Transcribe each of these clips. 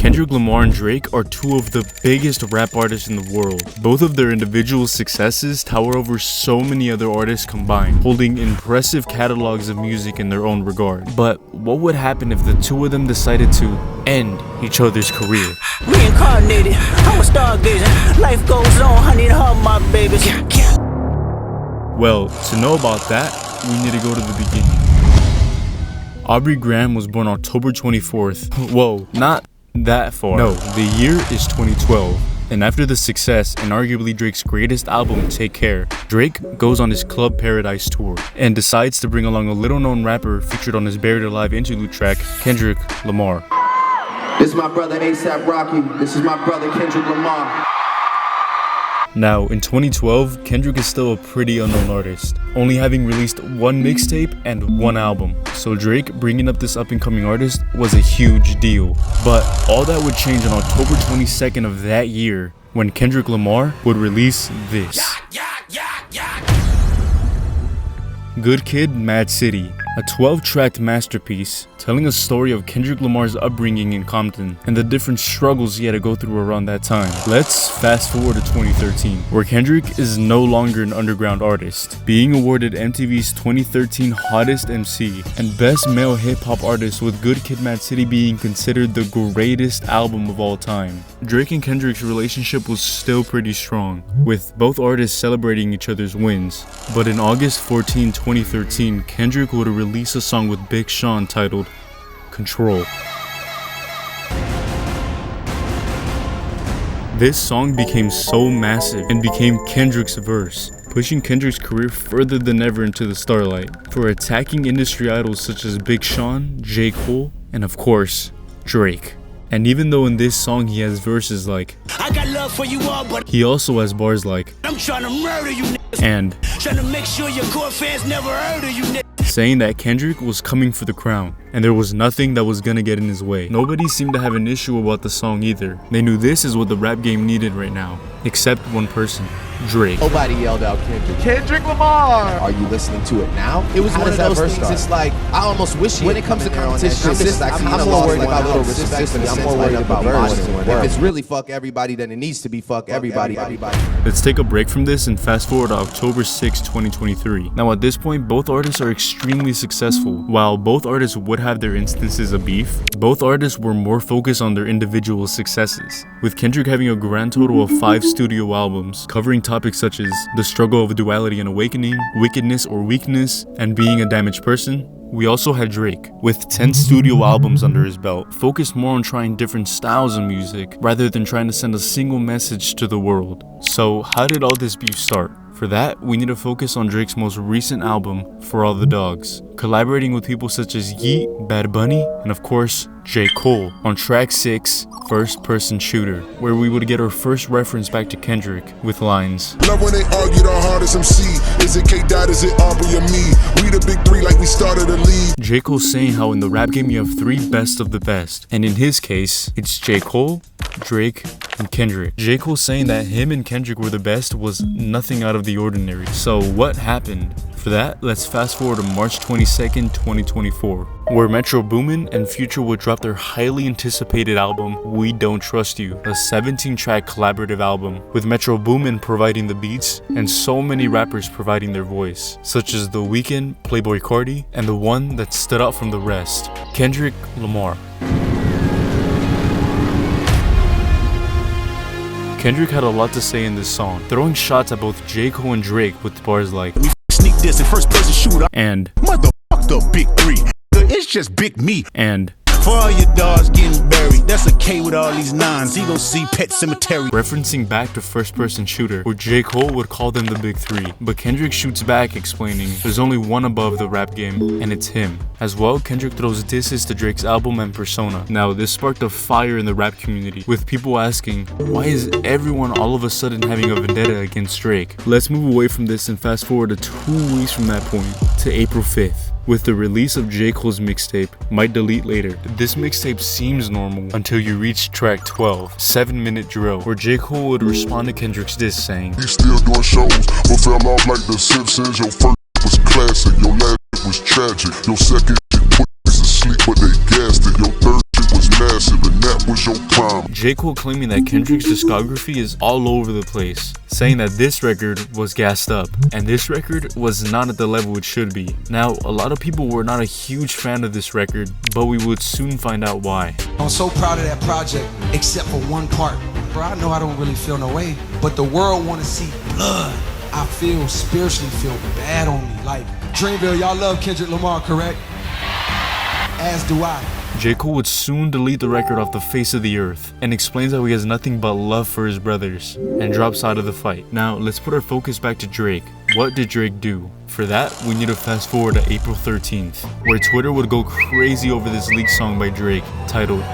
Kendrick Lamar and Drake are two of the biggest rap artists in the world. Both of their individual successes tower over so many other artists combined, holding impressive catalogs of music in their own regard. But what would happen if the two of them decided to end each other's career? Reincarnated, I was stargazing. Life goes on, honey, to hug my babies. Well, to know about that, we need to go to the beginning. Aubrey Graham was born October 24th. Whoa, not that far. No, the year is 2012. And after the success and arguably Drake's greatest album, Take Care, Drake goes on his Club Paradise tour and decides to bring along a little-known rapper featured on his Buried Alive interlude track, Kendrick Lamar. This is my brother A$AP Rocky. This is my brother Kendrick Lamar. Now, in 2012, Kendrick is still a pretty unknown artist, only having released one mixtape and one album. So Drake bringing up this up-and-coming artist was a huge deal. But all that would change on October 22nd of that year, when Kendrick Lamar would release this. Good Kid, Mad City, a 12-tracked masterpiece telling a story of Kendrick Lamar's upbringing in Compton and the different struggles he had to go through around that time. Let's fast forward to 2013, where Kendrick is no longer an underground artist, being awarded MTV's 2013 Hottest MC and Best Male Hip Hop Artist, with Good Kid, Mad City being considered the greatest album of all time. Drake and Kendrick's relationship was still pretty strong, with both artists celebrating each other's wins. But in August 14, 2013, Kendrick would release a song with Big Sean titled Control. This song became so massive and became Kendrick's verse, pushing Kendrick's career further than ever into the starlight for attacking industry idols such as Big Sean, J. Cole, and of course, Drake. And even though in this song he has verses like, I got love for you all, but he also has bars like, I'm trying to murder you niggas, and trying to make sure your core fans never heard of you niggas, saying that Kendrick was coming for the crown and there was nothing that was gonna get in his way. Nobody seemed to have an issue about the song either. They knew this is what the rap game needed right now, except one person, Drake. Nobody yelled out Kendrick. Kendrick Lamar! Are you listening to it now? It was one of those things, it's like, I almost wish when it comes to competition, I'm more worried about little respect, I'm more worried about words. If it's really fuck everybody, then it needs to be fuck everybody. Let's take a break from this and fast forward to October 6, 2023. Now at this point, both artists are extremely successful. While both artists would have their instances of beef, both artists were more focused on their individual successes, with Kendrick having a grand total of 5 studio albums, covering topics such as the struggle of duality and awakening, wickedness or weakness, and being a damaged person. We also had Drake, with 10 studio albums under his belt, focused more on trying different styles of music, rather than trying to send a single message to the world. So how did all this beef start? For that, we need to focus on Drake's most recent album, For All the Dogs, collaborating with people such as Yeat, Bad Bunny, and of course, J. Cole, on track 6, First Person Shooter, where we would get our first reference back to Kendrick with lines. Love when they argue the hardest MC. Is it K-Dot, is it Aubrey or me? We the big three like we started a league. J. Cole saying how in the rap game you have 3 best of the best, and in his case, it's J. Cole, Drake, and Kendrick. J. Cole saying that him and Kendrick were the best was nothing out of the ordinary. So what happened? For that, let's fast forward to March 22nd, 2024, where Metro Boomin and Future would drop their highly anticipated album, We Don't Trust You, a 17-track collaborative album, with Metro Boomin providing the beats and so many rappers providing their voice, such as The Weeknd, Playboi Carti, and the one that stood out from the rest, Kendrick Lamar. Kendrick had a lot to say in this song, throwing shots at both J. Cole and Drake with bars like, sneak this in first person shooter, and motherfuck the big 3, it's just big me, and for all your dogs getting buried, that's a K with all these 9s, he gon' see Pet Cemetery. Referencing back to First Person Shooter, where J. Cole would call them the big 3, but Kendrick shoots back explaining there's only one above the rap game, and it's him. As well, Kendrick throws disses to Drake's album and persona. Now, this sparked a fire in the rap community, with people asking, why is everyone all of a sudden having a vendetta against Drake? Let's move away from this and fast forward to 2 weeks from that point, to April 5th. With the release of J. Cole's mixtape, Might Delete Later. This mixtape seems normal until you reach track 12, 7-Minute Drill, where J. Cole would respond to Kendrick's diss saying, You still doing shows, but fell off like the Simpsons. Your first was classic, your last was tragic. Your second shit put niggas to sleep, but they gassed it. Your third shit was massive, and that was your prime. J. Cole claiming that Kendrick's discography is all over the place, saying that this record was gassed up, and this record was not at the level it should be. Now, a lot of people were not a huge fan of this record, but we would soon find out why. I'm so proud of that project, except for one part. Bro, I know I don't really feel no way, but the world want to see blood. I spiritually feel bad on me. Like, Dreamville, y'all love Kendrick Lamar, correct? As do I. J. Cole would soon delete the record off the face of the earth and explains how he has nothing but love for his brothers and drops out of the fight. Now, let's put our focus back to Drake. What did Drake do? For that, we need to fast forward to April 13th, where Twitter would go crazy over this leaked song by Drake titled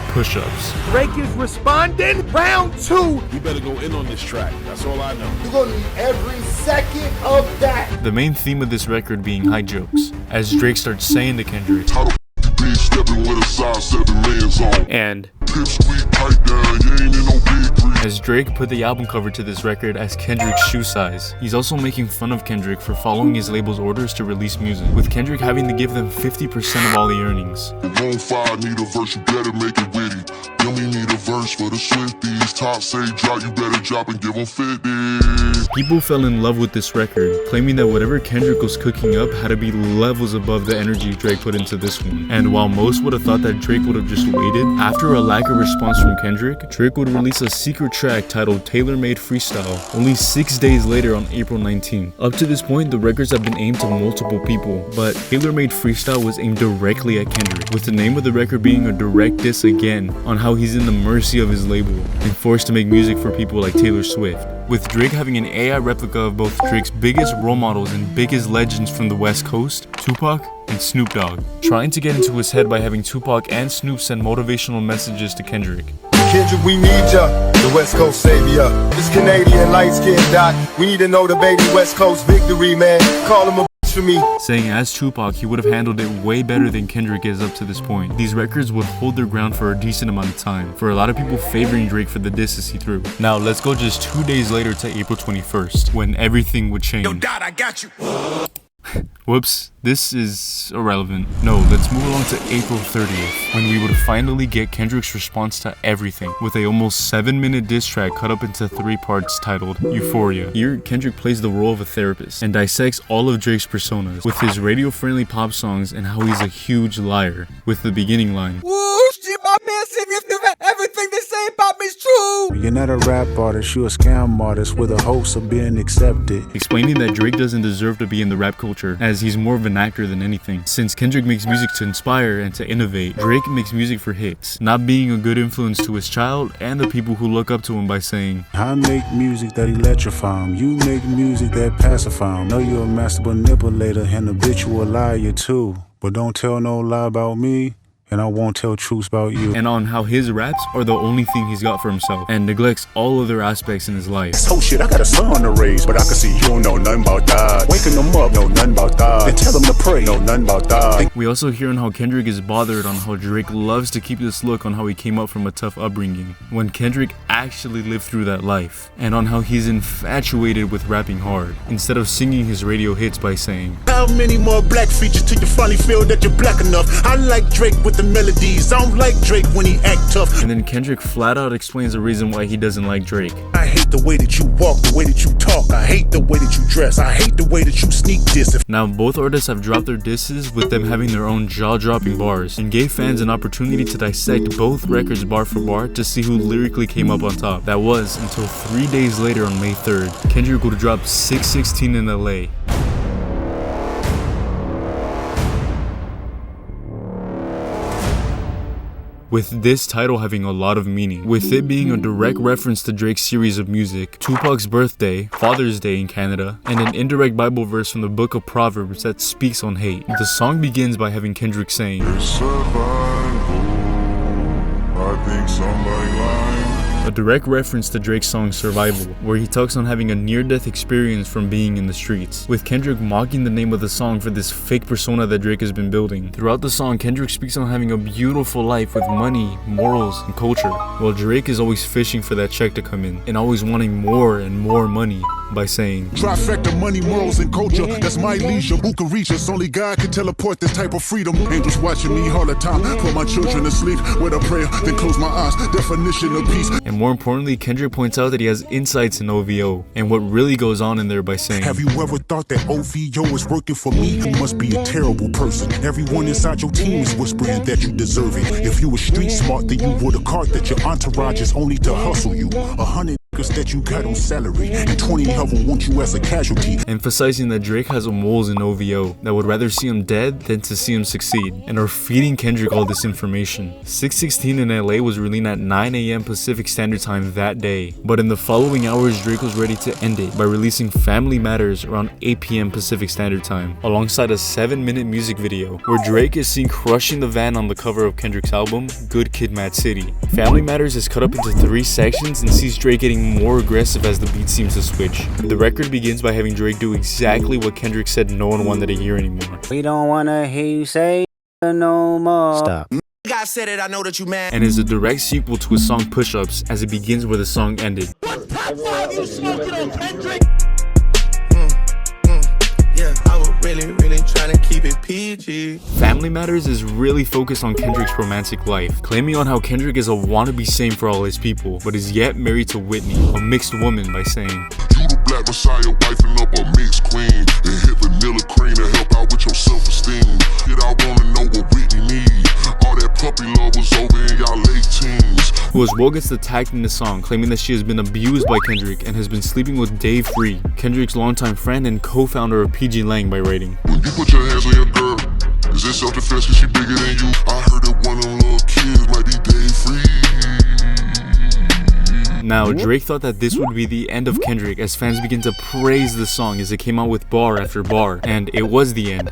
Push-Ups. Drake is responding. Round 2. You better go in on this track. That's all I know. You're gonna need every second of that. The main theme of this record being high jokes, as Drake starts saying to Kendrick, and as Drake put the album cover to this record as Kendrick's shoe size. He's also making fun of Kendrick for following his label's orders to release music, with Kendrick having to give them 50% of all the earnings. Need a verse, you better make it witty. Yummy need a verse for the Swifties. Top say drop, you better drop and give them 50. People fell in love with this record, claiming that whatever Kendrick was cooking up had to be levels above the energy Drake put into this one. And while most would have thought that Drake would have just waited, after a lack of response from Kendrick, Drake would release a secret track titled Tailor Made Freestyle only 6 days later on April 19th. Up to this point, the records have been aimed to multiple people, but Tailor Made Freestyle was aimed directly at Kendrick, with the name of the record being a direct diss again on how he's in the mercy of his label and forced to make music for people like Taylor Swift. With Drake having an AI replica of both Drake's biggest role models and biggest legends from the West Coast, Tupac and Snoop Dogg, trying to get into his head by having Tupac and Snoop send motivational messages to Kendrick. Kendrick, we need ya, the West Coast savior. This Canadian light-skinned doc, we need to know the baby West Coast victory, man. Call him a for me. Saying as Tupac, he would have handled it way better than Kendrick is up to this point. These records would hold their ground for a decent amount of time, for a lot of people favoring Drake for the disses he threw. Now, let's go just 2 days later to April 21st, when everything would change. Yo, Dot, I got you. Whoops, this is irrelevant. No, let's move along to April 30th, when we would finally get Kendrick's response to everything, with a almost 7-minute diss track cut up into 3 parts titled Euphoria. Here, Kendrick plays the role of a therapist and dissects all of Drake's personas, with his radio-friendly pop songs and how he's a huge liar, with the beginning line, Woo, shit, my man, everything they say about me is true. You're not a rap artist, you're a scam artist with a hopes of being accepted. Explaining that Drake doesn't deserve to be in the rap culture, as he's more of an actor than anything. Since Kendrick makes music to inspire and to innovate, Drake makes music for hits, not being a good influence to his child and the people who look up to him by saying, I make music that electrify 'em, you make music that pacify 'em. Know you're a master manipulator and habitual liar too, but don't tell no lie about me, and I won't tell truths about you. And on how his raps are the only thing he's got for himself, and neglects all other aspects in his life. Oh shit, I got a son to raise, but I can see you don't know nothing about that. Waking them up, know nothing about that. Then tell them to pray, know nothing about that. We also hear on how Kendrick is bothered on how Drake loves to keep this look on how he came up from a tough upbringing, when Kendrick actually lived through that life, and on how he's infatuated with rapping hard, instead of singing his radio hits by saying, How many more black features till you finally feel that you're black enough? I like Drake with the melodies, I don't like Drake when he act tough. And then Kendrick flat out explains the reason why he doesn't like Drake. I hate the way that you walk, the way that you talk, I hate the way that you dress, I hate the way that you sneak diss. Now, both artists have dropped their disses with them having their own jaw-dropping bars, and gave fans an opportunity to dissect both records bar for bar to see who lyrically came up on top. That was until 3 days later on May 3rd, Kendrick would drop 616 in LA. With this title having a lot of meaning, with it being a direct reference to Drake's series of music, Tupac's birthday, Father's Day in Canada, and an indirect Bible verse from the book of Proverbs that speaks on hate. The song begins by having Kendrick saying, a direct reference to Drake's song Survival, where he talks on having a near-death experience from being in the streets, with Kendrick mocking the name of the song for this fake persona that Drake has been building. Throughout the song, Kendrick speaks on having a beautiful life with money, morals, and culture, while Drake is always fishing for that check to come in, and always wanting more and more money. by saying, Trifecta, money, morals, and culture. That's my leisure. Who can reach us? Only God can teleport this type of freedom. Angels watching me all the time. Put my children to sleep with a prayer, then close my eyes. Definition of peace. And more importantly, Kendrick points out that he has insights in OVO and what really goes on in there by saying, have you ever thought that OVO is working for me? You must be a terrible person. Everyone inside your team is whispering that you deserve it. If you were street smart, then you would have caught that your entourage is only to hustle you. 100 that you got on salary, and 20 of them want you as a casualty. Emphasizing that Drake has moles in OVO that would rather see him dead than to see him succeed, and are feeding Kendrick all this information. 616 in LA was released at 9 AM Pacific Standard Time that day, but in the following hours Drake was ready to end it by releasing Family Matters around 8 PM Pacific Standard Time, alongside a 7-minute music video where Drake is seen crushing the van on the cover of Kendrick's album, Good Kid Mad City. Family Matters is cut up into 3 sections and sees Drake getting more aggressive as the beat seems to switch. The record begins by having Drake do exactly what Kendrick said no one wanted to hear anymore. We don't wanna hear you say no more. Stop. I said it, I know that you mad. And is a direct sequel to his song Push Ups, as it begins where the song ended. What top 5 you smoking on, Kendrick? Yeah, I was really trying to keep it PG. Family Matters is really focused on Kendrick's romantic life, claiming on how Kendrick is a wannabe saint for all his people, but is yet married to Whitney, a mixed woman, by saying, You the black messiah, wifing up a mixed queen, and hit vanilla cream to help out with your self-esteem. Yet I wanna know what Whitney need. All that puppy love was over in y'all late teens. Who as well gets attacked in the song, claiming that she has been abused by Kendrick and has been sleeping with Dave Free, Kendrick's longtime friend and co-founder of PG Lang, by writing, When you put your hands on your girl, is it self-defense cause she bigger than you? I heard that one of them little kids might be Dave Free. Now, Drake thought that this would be the end of Kendrick as fans began to praise the song as it came out with bar after bar, and it was the end.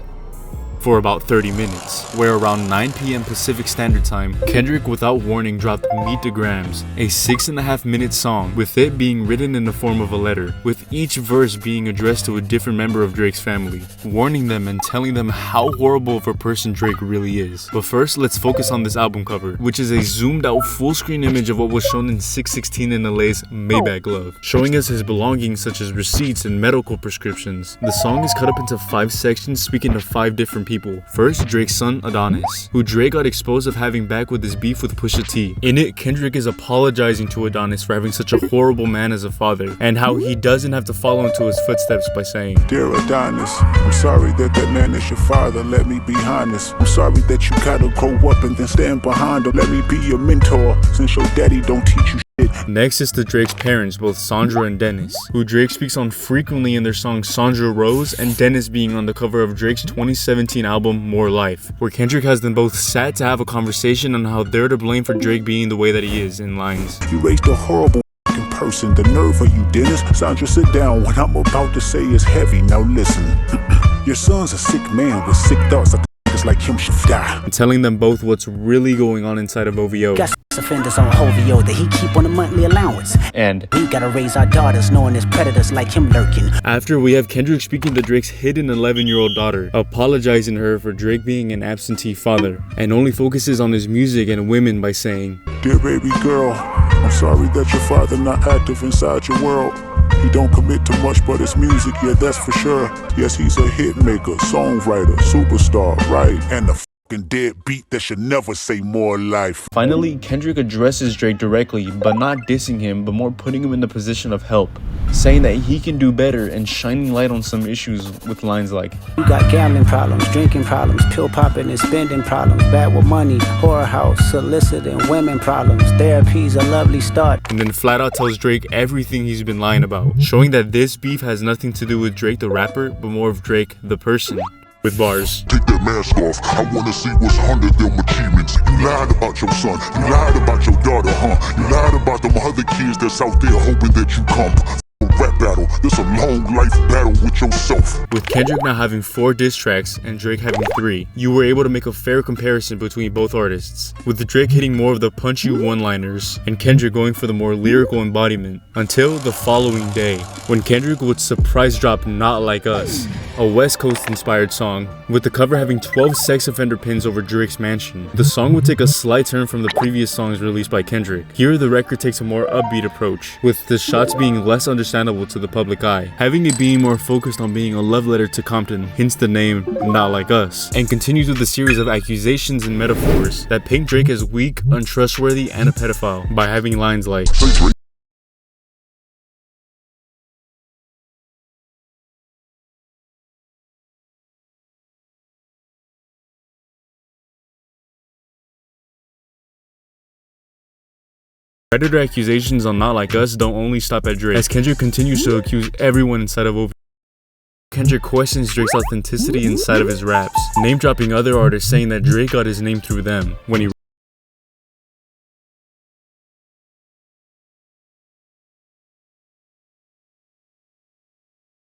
For about 30 minutes, where around 9 PM Pacific Standard Time, Kendrick without warning dropped Meet the Grams, a 6.5-minute song, with it being written in the form of a letter, with each verse being addressed to a different member of Drake's family, warning them and telling them how horrible of a person Drake really is. But first, let's focus on this album cover, which is a zoomed out full screen image of what was shown in 616 in LA's Maybach glove, showing us his belongings such as receipts and medical prescriptions. The song is cut up into 5 sections speaking to 5 different people. First, Drake's son Adonis, who Drake got exposed of having back with his beef with Pusha T. In it, Kendrick is apologizing to Adonis for having such a horrible man as a father, and how he doesn't have to follow into his footsteps by saying, Dear Adonis, I'm sorry that man is your father, let me be honest. I'm sorry that you gotta grow up and then stand behind him. Let me be your mentor, since your daddy don't teach you shit. Next is to Drake's parents, both Sandra and Dennis, who Drake speaks on frequently in their song Sandra Rose, and Dennis being on the cover of Drake's 2017 album More Life, where Kendrick has them both sat to have a conversation on how they're to blame for Drake being the way that he is, in lines, You raised a horrible person, the nerve of you, Dennis. Sandra, sit down, what I'm about to say is heavy, now listen. Your son's a sick man with sick thoughts, niggas like him should die. and telling them both what's really going on inside of OVO. Got offenders on OVO that he keep on a monthly allowance. And We gotta raise our daughters knowing there's predators like him lurking. after, we have Kendrick speaking to Drake's hidden 11-year-old daughter, apologizing to her for Drake being an absentee father, and only focuses on his music and women by saying, Dear baby girl, I'm sorry that your father not active inside your world. He don't commit to much but his music, yeah, that's for sure. Yes, he's a hit maker, songwriter, superstar, right? And a fucking dead beat that should never say more life. Finally, Kendrick addresses Drake directly, but not dissing him, but more putting him in the position of help, saying that he can do better and shining light on some issues with lines like, You got gambling problems, drinking problems, pill popping and spending problems, bad with money, whorehouse, soliciting women problems, therapy's a lovely start. and then flat out tells Drake everything he's been lying about, showing that this beef has nothing to do with Drake the rapper, but more of Drake the person. With bars, Take that mask off, I wanna see what's under them achievements. You lied about your son, you lied about your daughter, huh? You lied about them other kids that's out there hoping that you come. A rap battle, this a long own life battle with yourself. With Kendrick now having 4 diss tracks and Drake having 3, you were able to make a fair comparison between both artists, with Drake hitting more of the punchy one-liners and Kendrick going for the more lyrical embodiment, until the following day, when Kendrick would surprise drop Not Like Us, a West Coast inspired song, with the cover having 12 sex offender pins over Drake's mansion. The song would take a slight turn from the previous songs released by Kendrick. Here the record takes a more upbeat approach, with the shots being less understandable to the public eye, having it being more focused on being a love letter to Compton, hence the name Not Like Us, and continues with a series of accusations and metaphors that paint Drake as weak, untrustworthy, and a pedophile, by having lines like, predator accusations on Not Like Us don't only stop at Drake, as Kendrick continues to accuse everyone inside of OV. Kendrick questions Drake's authenticity inside of his raps, name-dropping other artists, saying that Drake got his name through them when he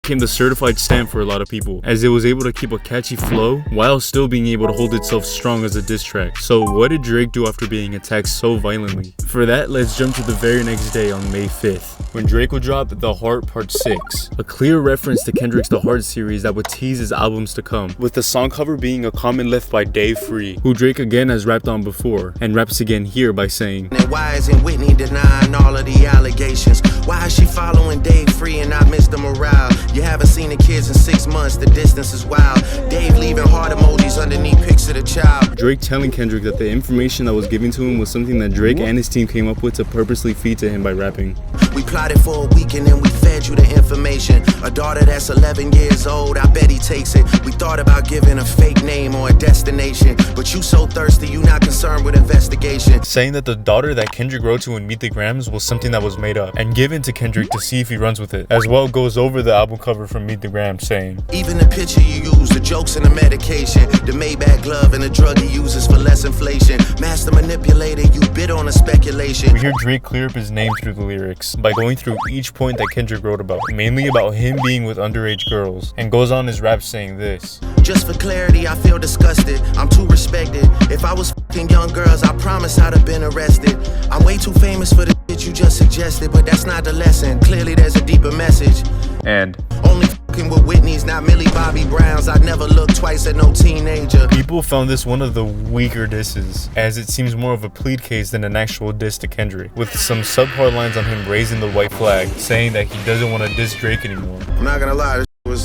became the certified stamp for a lot of people, as it was able to keep a catchy flow while still being able to hold itself strong as a diss track. So what did Drake do after being attacked so violently? For that, let's jump to the very next day on May 5th, when Drake would drop The Heart Part 6, a clear reference to Kendrick's The Heart series that would tease his albums to come, with the song cover being a comment left by Dave Free, who Drake again has rapped on before, and raps again here by saying, And why isn't Whitney denying all of the allegations? Why is she following Dave Free and not Mr. Morale? You haven't seen the kids in 6 months, the distance is wild. Dave leaving heart emojis underneath pics of the child. Drake telling Kendrick that the information that was given to him was something that Drake and his team came up with to purposely feed to him by rapping. We plotted for a week and then we fed you the information. A daughter that's 11 years old, I bet he takes it. We thought about giving a fake name or a destination, but you so thirsty, you not concerned with investigation. Saying that the daughter that Kendrick wrote to in Meet the Grams was something that was made up and given to Kendrick to see if he runs with it, as well goes over the album cover from Meet the Grams saying, Even the picture you use, the jokes and the medication, the Maybach glove and the drug he uses for less inflation. Master manipulator, you bid on a speculation. We hear Drake clear up his name through the lyrics by going through each point that Kendrick wrote about, mainly about him being with underage girls, and goes on his rap saying this. Just for clarity, I feel disgusted. I'm too respected. If I was fucking young girls, I promise I'd have been arrested. I'm way too famous for the shit you just suggested, but that's not the lesson. Clearly there's a deeper message. And only fucking with Whitney's, not Millie Bobby Brown's. I'd never look twice at no teenager. People found this one of the weaker disses, as it seems more of a plead case than an actual diss to Kendrick, with some subpar lines on him raising the white flag, saying that he doesn't want to diss Drake anymore. I'm not gonna lie, this was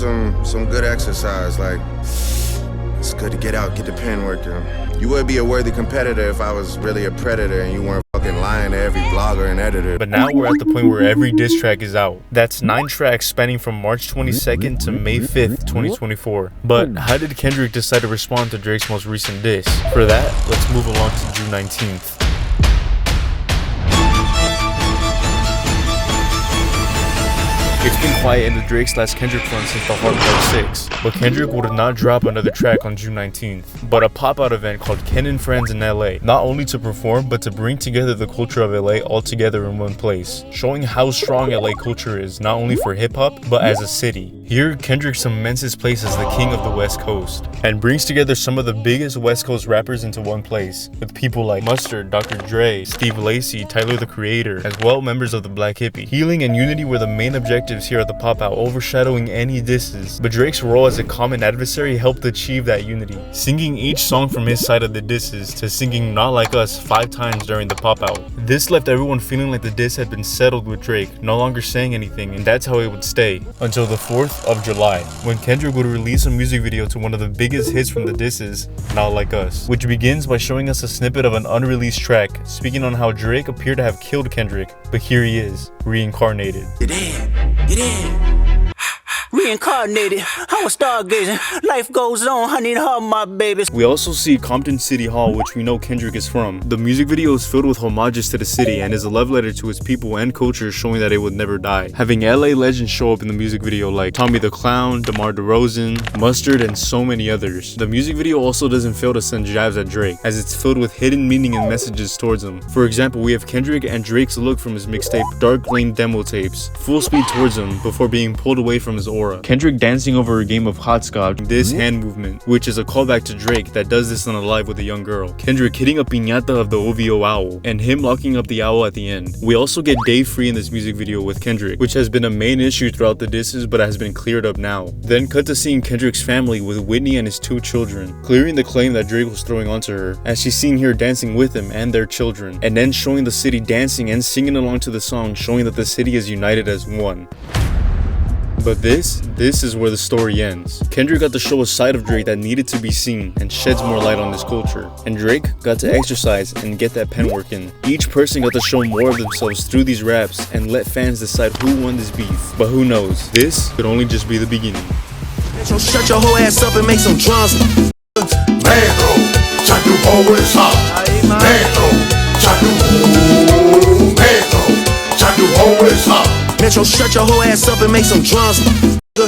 some good exercise. Like, it's good to get out, get the pen working. You would be a worthy competitor if I was really a predator and you weren't fucking lying to every blogger and editor. But now we're at the point where every diss track is out. That's 9 tracks spanning from March 22nd to May 5th, 2024. But how did Kendrick decide to respond to Drake's most recent diss? For that, let's move along to June 19th. It's been quiet in the Drake/Kendrick front since The Heart Part 6, but Kendrick would not drop another track on June 19th, but a pop-out event called Ken and Friends in LA, not only to perform, but to bring together the culture of LA all together in one place, showing how strong LA culture is, not only for hip-hop, but as a city. Here, Kendrick cements his place as the king of the West Coast, and brings together some of the biggest West Coast rappers into one place, with people like Mustard, Dr. Dre, Steve Lacy, Tyler the Creator, as well members of the Black Hippie. Healing and unity were the main objectives here at the pop-out, overshadowing any disses, but Drake's role as a common adversary helped achieve that unity, singing each song from his side of the disses to singing Not Like Us 5 times during the pop-out. This left everyone feeling like the diss had been settled with Drake, no longer saying anything, and that's how it would stay, until the 4th of July, when Kendrick would release a music video to one of the biggest hits from the disses, Not Like Us, which begins by showing us a snippet of an unreleased track, speaking on how Drake appeared to have killed Kendrick, but here he is, reincarnated. Get in. Reincarnated, I was stargazing. Life goes on, I need all my babies. We also see Compton City Hall, which we know Kendrick is from. The music video is filled with homages to the city and is a love letter to its people and culture, showing that it would never die. Having LA legends show up in the music video like Tommy the Clown, DeMar DeRozan, Mustard, and so many others. The music video also doesn't fail to send jabs at Drake, as it's filled with hidden meaning and messages towards him. For example, we have Kendrick and Drake's look from his mixtape Dark Lane demo tapes, full speed towards him before being pulled away from his aura. Kendrick dancing over a game of hopscotch, this hand movement, which is a callback to Drake that does this on a live with a young girl. Kendrick hitting a piñata of the OVO owl, and him locking up the owl at the end. We also get Dave Free in this music video with Kendrick, which has been a main issue throughout the disses but has been cleared up now. Then cut to seeing Kendrick's family with Whitney and his 2 children, clearing the claim that Drake was throwing onto her, as she's seen here dancing with him and their children, and then showing the city dancing and singing along to the song, showing that the city is united as one. But this is where the story ends. Kendrick got to show a side of Drake that needed to be seen and sheds more light on this culture. And Drake got to exercise and get that pen work in. Each person got to show more of themselves through these raps and let fans decide who won this beef. But who knows, this could only just be the beginning. So shut your whole ass up and make some drums. Metro, chacu always hot. Metro, chacu. Metro, chacu always hot. Metro, shut your whole ass up and make some drums.